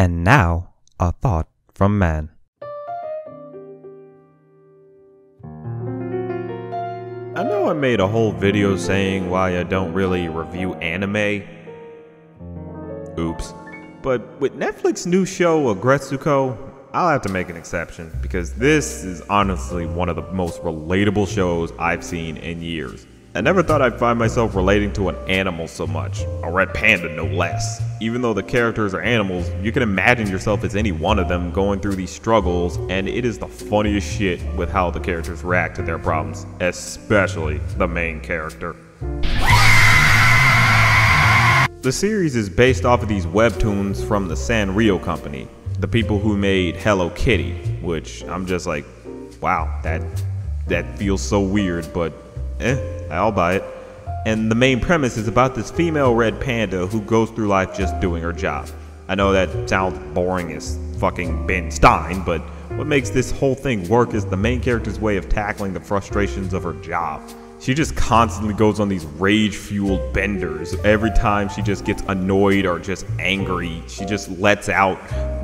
And now, a thought from man. I know I made a whole video saying why I don't really review anime. Oops. But with Netflix's new show, Aggretsuko, I'll have to make an exception because this is honestly one of the most relatable shows I've seen in years. I never thought I'd find myself relating to an animal so much, a red panda no less. Even though the characters are animals, you can imagine yourself as any one of them going through these struggles, and it is the funniest shit with how the characters react to their problems, especially the main character. The series is based off of these webtoons from the Sanrio company, the people who made Hello Kitty, which I'm just like, wow, that feels so weird, but I'll buy it. And the main premise is about this female red panda who goes through life just doing her job. I know that sounds boring as fucking Ben Stein, but what makes this whole thing work is the main character's way of tackling the frustrations of her job. She just constantly goes on these rage-fueled benders. Every time she just gets annoyed or just angry, she just lets out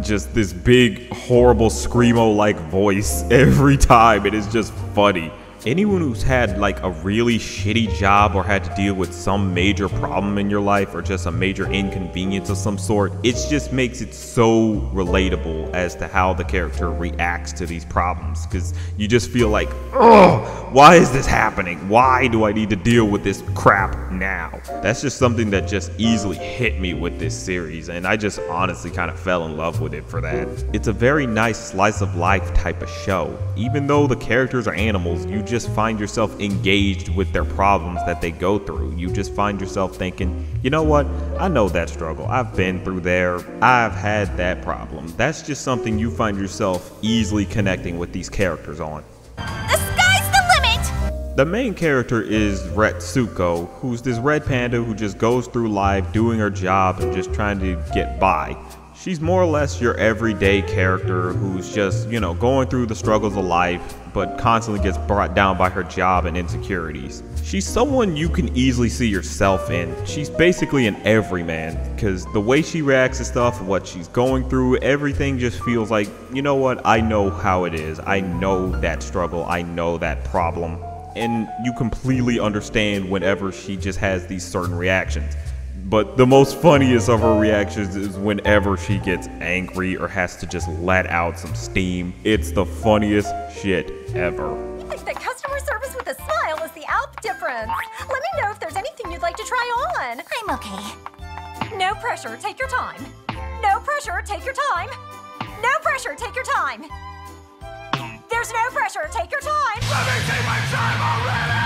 just this big, horrible, screamo-like voice every time. It is just funny. Anyone who's had like a really shitty job or had to deal with some major problem in your life or just a major inconvenience of some sort, it just makes it so relatable as to how the character reacts to these problems, because you just feel like, oh, why is this happening? Why do I need to deal with this crap now? That's just something that just easily hit me with this series, and I just honestly kind of fell in love with it for that. It's a very nice slice of life type of show. Even though the characters are animals, you just find yourself engaged with their problems that they go through. You just find yourself thinking, you know what, I know that struggle, I've been through there, I've had that problem. That's just something you find yourself easily connecting with these characters on. The sky's the limit! The main character is Aggretsuko, who's this red panda who just goes through life doing her job and just trying to get by. She's more or less your everyday character who's just, you know, going through the struggles of life, but constantly gets brought down by her job and insecurities. She's someone you can easily see yourself in. She's basically an everyman, because the way she reacts to stuff, what she's going through, everything just feels like, you know what, I know how it is. I know that struggle, I know that problem. And you completely understand whenever she just has these certain reactions. But the most funniest of her reactions is whenever she gets angry or has to just let out some steam. It's the funniest shit ever. I think that customer service with a smile is the Alp difference. Let me know if there's anything you'd like to try on. I'm okay. No pressure, take your time. No pressure, take your time. No pressure, take your time. There's no pressure, take your time. Let me take my time already!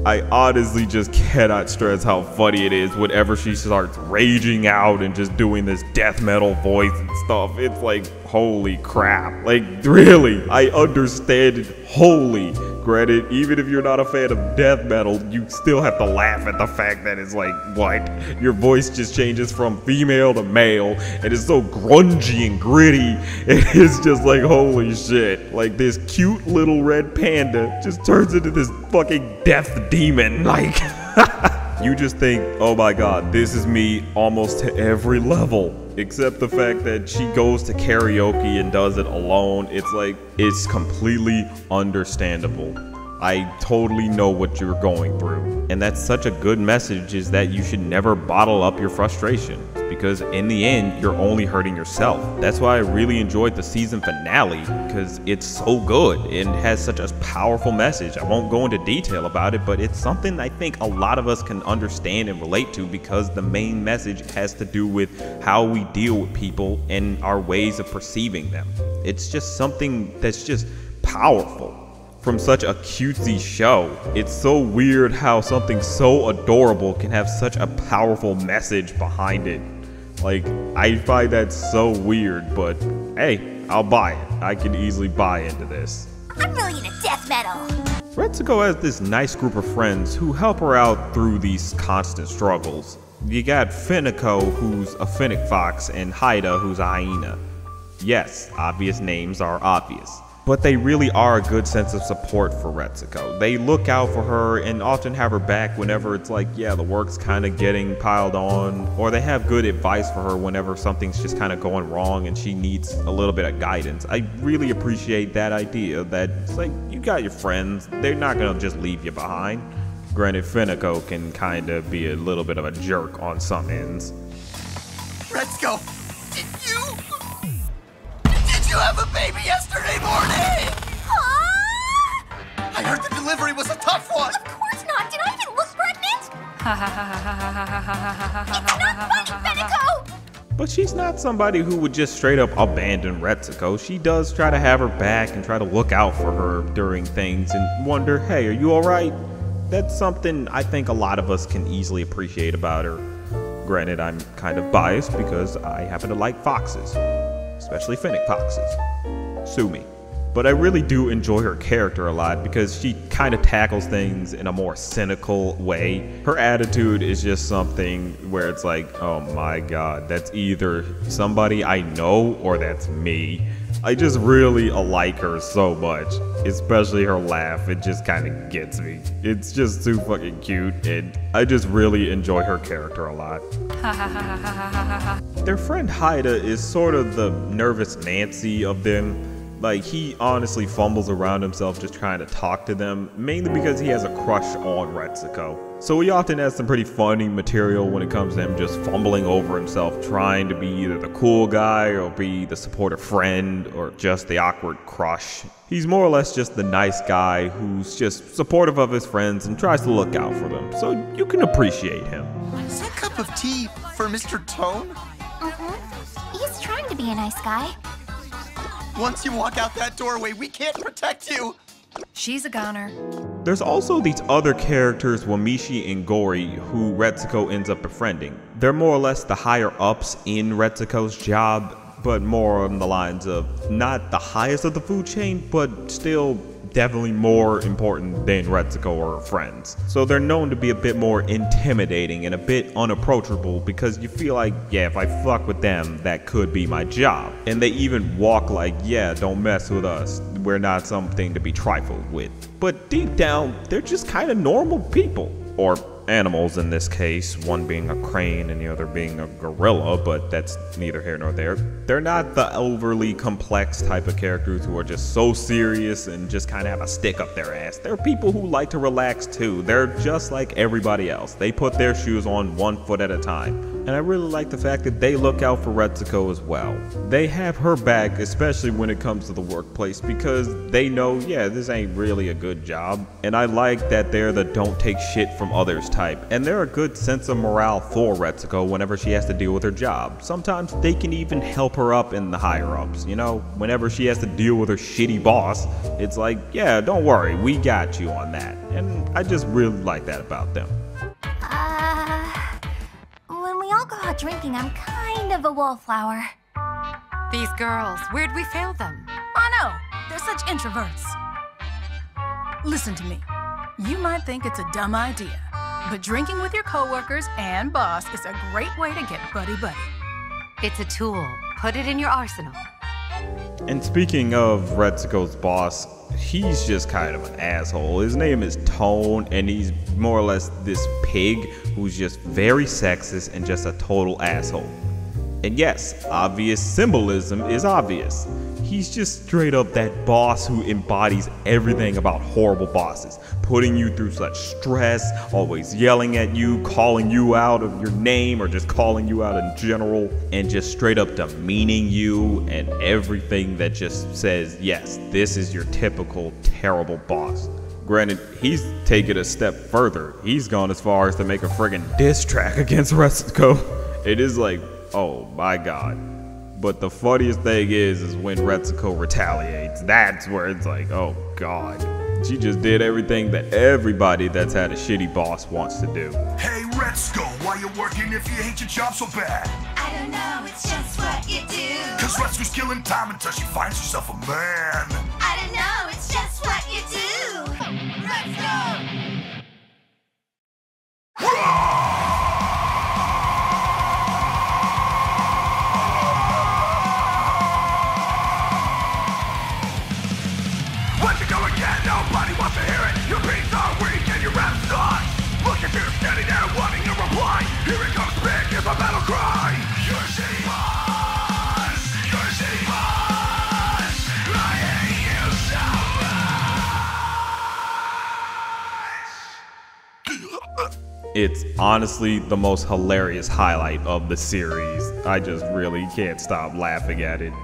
I honestly just cannot stress how funny it is whenever she starts raging out and just doing this death metal voice and stuff. It's like, holy crap. Like, really, I understand it wholly. Granted, even if you're not a fan of death metal, you still have to laugh at the fact that it's like, what? Your voice just changes from female to male, and it's so grungy and gritty. It is just like, holy shit. Like, this cute little red panda just turns into this fucking death demon. Like, you just think, oh my god, this is me almost to every level. Except the fact that she goes to karaoke and does it alone. It's like, it's completely understandable. I totally know what you're going through. And that's such a good message, is that you should never bottle up your frustrations, because in the end, you're only hurting yourself. That's why I really enjoyed the season finale, because it's so good and has such a powerful message. I won't go into detail about it, but it's something I think a lot of us can understand and relate to, because the main message has to do with how we deal with people and our ways of perceiving them. It's just something that's just powerful. From such a cutesy show, it's so weird how something so adorable can have such a powerful message behind it. Like, I find that so weird, but hey, I'll buy it. I can easily buy into this. I'm really into death metal. Aggretsuko has this nice group of friends who help her out through these constant struggles. You got Finnico, who's a finnick fox, and Haida, who's a hyena. Yes, obvious names are obvious. but they really are a good sense of support for Retsuko. They look out for her and often have her back whenever it's like, yeah, the work's kind of getting piled on, or they have good advice for her whenever something's just kind of going wrong and she needs a little bit of guidance. I really appreciate that idea that it's like, you got your friends, they're not gonna just leave you behind. Granted, Finako can kind of be a little bit of a jerk on some ends. Retsuko, did you have a baby yesterday morning? I heard the delivery was a tough one. Of course not. Did I even look pregnant? It's not like Finako! But she's not somebody who would just straight up abandon Retsuko. She does try to have her back and try to look out for her during things and wonder, hey, are you alright? That's something I think a lot of us can easily appreciate about her. Granted, I'm kind of biased because I happen to like foxes. Especially Finnick foxes. Sue me. But I really do enjoy her character a lot because she kind of tackles things in a more cynical way. Her attitude is just something where it's like, oh my god, that's either somebody I know or that's me. I just really like her so much, especially her laugh. It just kind of gets me. It's just too fucking cute, and I just really enjoy her character a lot. Their friend Haida is sort of the nervous Nancy of them. Like, he honestly fumbles around himself just trying to talk to them, mainly because he has a crush on Retsuko. So he often has some pretty funny material when it comes to him just fumbling over himself, trying to be either the cool guy or be the supportive friend or just the awkward crush. He's more or less just the nice guy who's just supportive of his friends and tries to look out for them, so you can appreciate him. Is that cup of tea for Mr. Tone? He's trying to be a nice guy. Once you walk out that doorway, we can't protect you. She's a goner. There's also these other characters, Wamishi and Gori, who Retsuko ends up befriending. They're more or less the higher ups in Retsuko's job, but more on the lines of not the highest of the food chain, but still definitely more important than Retsuko or her friends. So they're known to be a bit more intimidating and a bit unapproachable because you feel like, yeah, if I fuck with them, that could be my job. And they even walk like, yeah, don't mess with us. We're not something to be trifled with. But deep down, they're just kind of normal people. Or animals in this case, one being a crane and the other being a gorilla, but that's neither here nor there. They're not the overly complex type of characters who are just so serious and just kind of have a stick up their ass. They're people who like to relax too. They're just like everybody else. They put their shoes on one foot at a time. And I really like the fact that they look out for Retsuko as well. They have her back, especially when it comes to the workplace, because they know, yeah, this ain't really a good job. And I like that they're the don't take shit from others type. And they're a good sense of morale for Retsuko whenever she has to deal with her job. Sometimes they can even help her up in the higher ups, you know? Whenever she has to deal with her shitty boss, it's like, yeah, don't worry, we got you on that. And I just really like that about them. When we all go out drinking, I'm kind of a wallflower. These girls, where'd we fail them? I know, they're such introverts. Listen to me. You might think it's a dumb idea, but drinking with your coworkers and boss is a great way to get buddy-buddy. It's a tool. Put it in your arsenal. And speaking of Retsuko's boss, he's just kind of an asshole. His name is Tone, and he's more or less this pig who's just very sexist and just a total asshole. And yes, obvious symbolism is obvious. He's just straight up that boss who embodies everything about horrible bosses. Putting you through such stress, always yelling at you, calling you out of your name or just calling you out in general, and just straight up demeaning you and everything that just says, yes, this is your typical terrible boss. Granted, he's taken a step further. He's gone as far as to make a friggin' diss track against Retsuko. It is like, oh my god. But the funniest thing is when Retsuko retaliates. That's where it's like, oh god. She just did everything that everybody that's had a shitty boss wants to do. Hey Retsuko, why you working if you hate your job so bad? I don't know, it's just what you do. Cause Retsuko's killing time until she finds herself a man. I don't know, it's just what you do. Let's go! It's honestly the most hilarious highlight of the series. I just really can't stop laughing at it.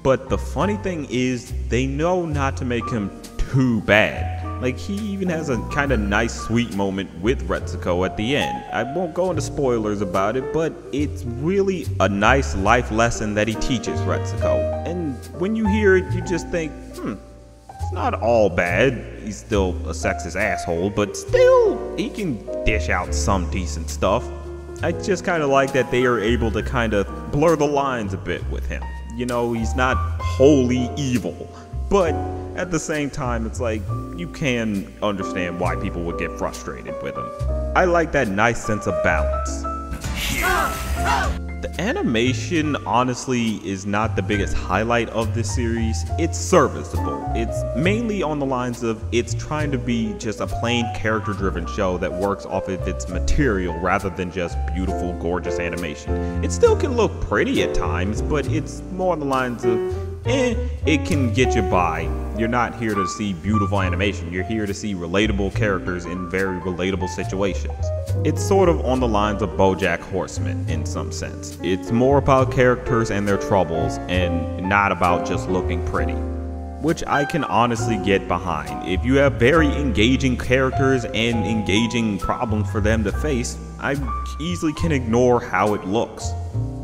But the funny thing is, they know not to make him too bad. Like, he even has a kind of nice sweet moment with Retsuko at the end. I won't go into spoilers about it, but it's really a nice life lesson that he teaches Retsuko. And when you hear it, you just think, it's not all bad. He's still a sexist asshole, but still, he can dish out some decent stuff. I just kind of like that they are able to kind of blur the lines a bit with him. You know, he's not wholly evil, but at the same time, it's like, you can understand why people would get frustrated with him. I like that nice sense of balance. The animation, honestly, is not the biggest highlight of this series. It's serviceable. It's mainly on the lines of it's trying to be just a plain character-driven show that works off of its material rather than just beautiful, gorgeous animation. It still can look pretty at times, but it's more on the lines of, it can get you by. You're not here to see beautiful animation. You're here to see relatable characters in very relatable situations. It's sort of on the lines of BoJack Horseman in some sense. It's more about characters and their troubles and not about just looking pretty, which I can honestly get behind. If you have very engaging characters and engaging problems for them to face, I easily can ignore how it looks.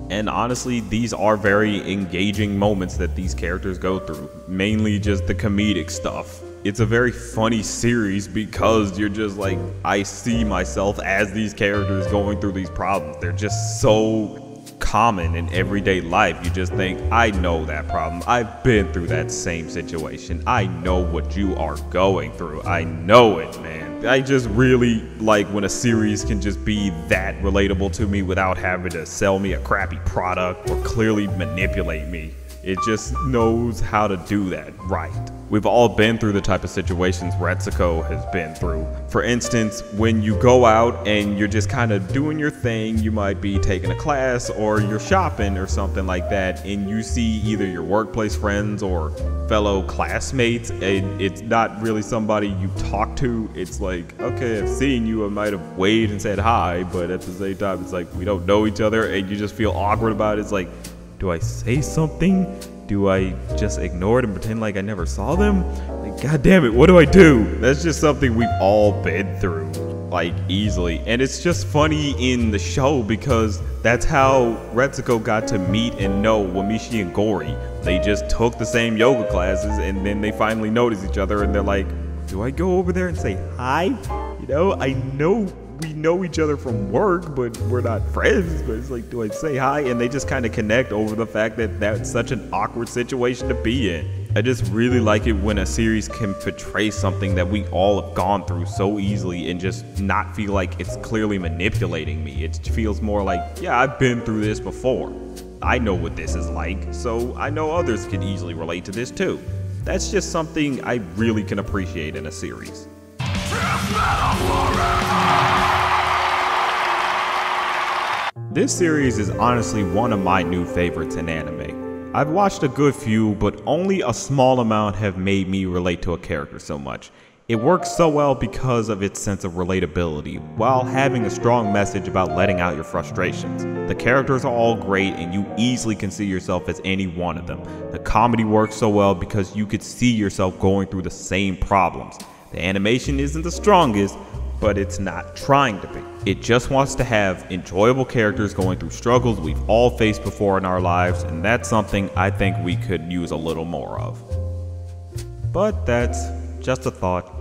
And honestly, these are very engaging moments that these characters go through, mainly just the comedic stuff. It's a very funny series because you're just like, I see myself as these characters going through these problems. They're just so common in everyday life. You just think, I know that problem. I've been through that same situation. I know what you are going through. I know it, man. I just really like when a series can just be that relatable to me without having to sell me a crappy product or clearly manipulate me. It just knows how to do that right. We've all been through the type of situations Retsuko has been through. For instance, when you go out and you're just kind of doing your thing, you might be taking a class or you're shopping or something like that, and you see either your workplace friends or fellow classmates, and it's not really somebody you talk to. It's like, okay, I've seen you, I might have waved and said hi, but at the same time, it's like we don't know each other and you just feel awkward about it. It's like, do I say something? Do I just ignore it and pretend like I never saw them? Like, God damn it, what do I do? That's just something we've all been through, like, easily. And it's just funny in the show because that's how Retsuko got to meet and know Wamishi and Gori. They just took the same yoga classes and then they finally noticed each other and they're like, do I go over there and say hi? You know, I know we know each other from work, but we're not friends. But it's like, do I say hi? And they just kind of connect over the fact that that's such an awkward situation to be in. I just really like it when a series can portray something that we all have gone through so easily and just not feel like it's clearly manipulating me. It feels more like, yeah, I've been through this before. I know what this is like, so I know others can easily relate to this too. That's just something I really can appreciate in a series. This series is honestly one of my new favorites in anime. I've watched a good few, but only a small amount have made me relate to a character so much. It works so well because of its sense of relatability, while having a strong message about letting out your frustrations. The characters are all great and you easily can see yourself as any one of them. The comedy works so well because you could see yourself going through the same problems. The animation isn't the strongest, but it's not trying to be. It just wants to have enjoyable characters going through struggles we've all faced before in our lives, and that's something I think we could use a little more of. But that's just a thought.